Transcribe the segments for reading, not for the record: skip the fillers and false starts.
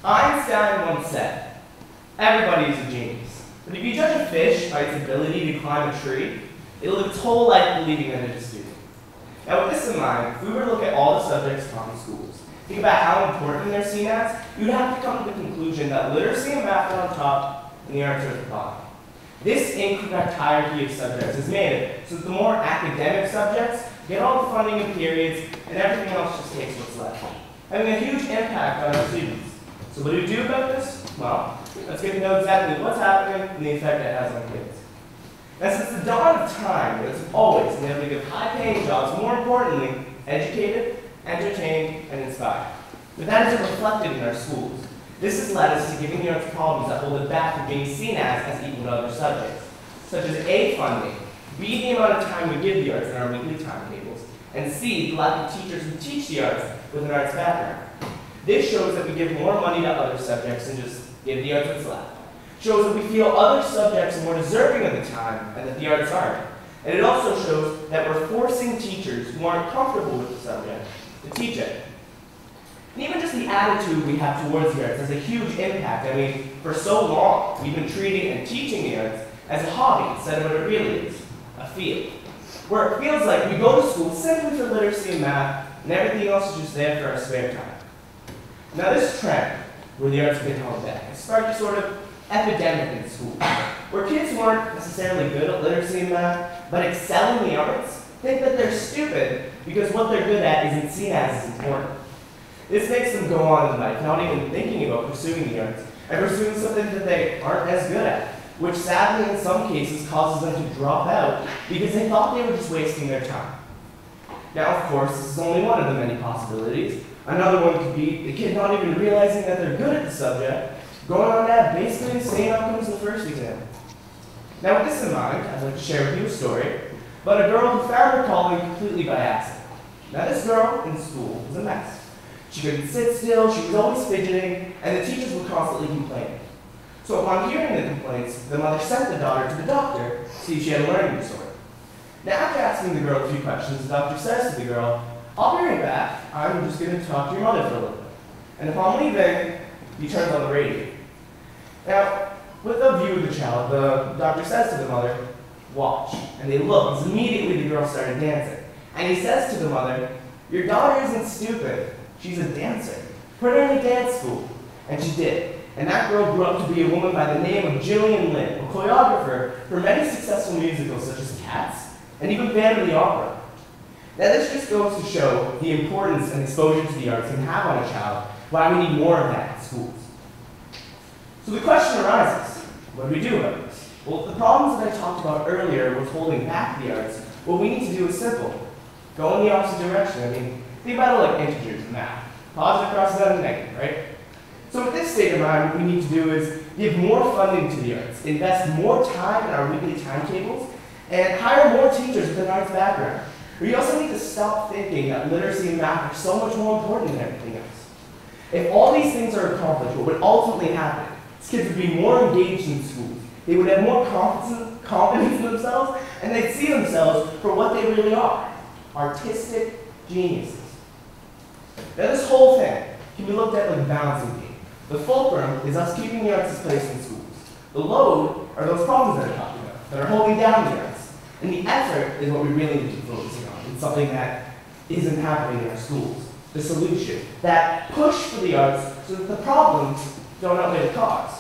Einstein once said, everybody is a genius, but if you judge a fish by its ability to climb a tree, it'll live its whole life believing that it is stupid. Now with this in mind, if we were to look at all the subjects taught in schools, think about how important they're seen as, you'd have to come to the conclusion that literacy and math are on top and the arts are at the bottom. This incorrect hierarchy of subjects is made so that the more academic subjects get all the funding and periods, and everything else just takes what's left, having a huge impact on our students. So what do we do about this? Well, let's get to know exactly what's happening and the effect it has on kids. Now, since the dawn of time, it's always been able to give high-paying jobs, more importantly, educated, entertained, and inspired. But that isn't reflected in our schools. This has led us to giving the arts problems that hold it back from being seen as equal to other subjects, such as A, funding, B, the amount of time we give the arts in our weekly timetables, and C, the lack of teachers who teach the arts with an arts background. This shows that we give more money to other subjects than just give the arts what's left. Shows that we feel other subjects are more deserving of the time and that the arts aren't. And it also shows that we're forcing teachers who aren't comfortable with the subject to teach it. And even just the attitude we have towards the arts has a huge impact. I mean, for so long, we've been treating and teaching the arts as a hobby instead of what it really is, a field. Where it feels like we go to school simply for literacy and math, and everything else is just there for our spare time. Now this trend, where the arts have been held back, has sparked a sort of epidemic in school, where kids who aren't necessarily good at literacy and math, but excel in the arts, think that they're stupid because what they're good at isn't seen as important. This makes them go on in life not even thinking about pursuing the arts, and pursuing something that they aren't as good at, which sadly in some cases causes them to drop out because they thought they were just wasting their time. Now of course, this is only one of the many possibilities. Another one could be the kid not even realizing that they're good at the subject, going on to have basically the same outcomes as the first exam. Now with this in mind, I'd like to share with you a story about a girl who found her calling completely by accident. Now this girl in school was a mess. She couldn't sit still, she was always fidgeting, and the teachers were constantly complaining. So upon hearing the complaints, the mother sent the daughter to the doctor to see if she had a learning disorder. Now after asking the girl a few questions, the doctor says to the girl, "I'll be right back. I'm just going to talk to your mother for a little bit." And upon leaving, he turns on the radio. Now, with a view of the child, the doctor says to the mother, "Watch." And they look, and immediately the girl started dancing. And he says to the mother, "Your daughter isn't stupid. She's a dancer. Put her in a dance school." And she did. And that girl grew up to be a woman by the name of Gillian Lynn, a choreographer for many successful musicals such as Cats and even Phantom of the Opera. Now this just goes to show the importance and exposure to the arts can have on a child, why we need more of that in schools. So the question arises, what do we do about this? Well, the problems that I talked about earlier with holding back the arts, what we need to do is simple. Go in the opposite direction. I mean, think about it like integers in math. Positive crosses out a negative, right? So with this state of mind, what we need to do is give more funding to the arts, invest more time in our weekly timetables, and hire more teachers with an arts background. We also need to stop thinking that literacy and math are so much more important than everything else. If all these things are accomplished, what would ultimately happen is kids would be more engaged in schools. They would have more confidence in themselves, and they'd see themselves for what they really are, artistic geniuses. Now this whole thing can be looked at like a balancing game. The fulcrum is us keeping the arts' place in schools. The load are those problems that I talked about, that are holding down the arts. And the effort is what we really need to be focusing on. It's something that isn't happening in our schools. The solution, that push for the arts so that the problems don't outweigh the cause.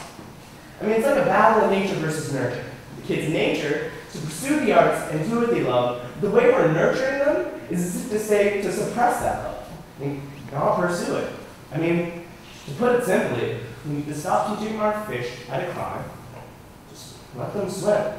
I mean, it's like a battle of nature versus nurture. The kids' nature to pursue the arts and do what they love. The way we're nurturing them is as if to say to suppress that love. I mean, not pursue it. I mean, to put it simply, we need to stop teaching our fish how to climb. Just let them swim.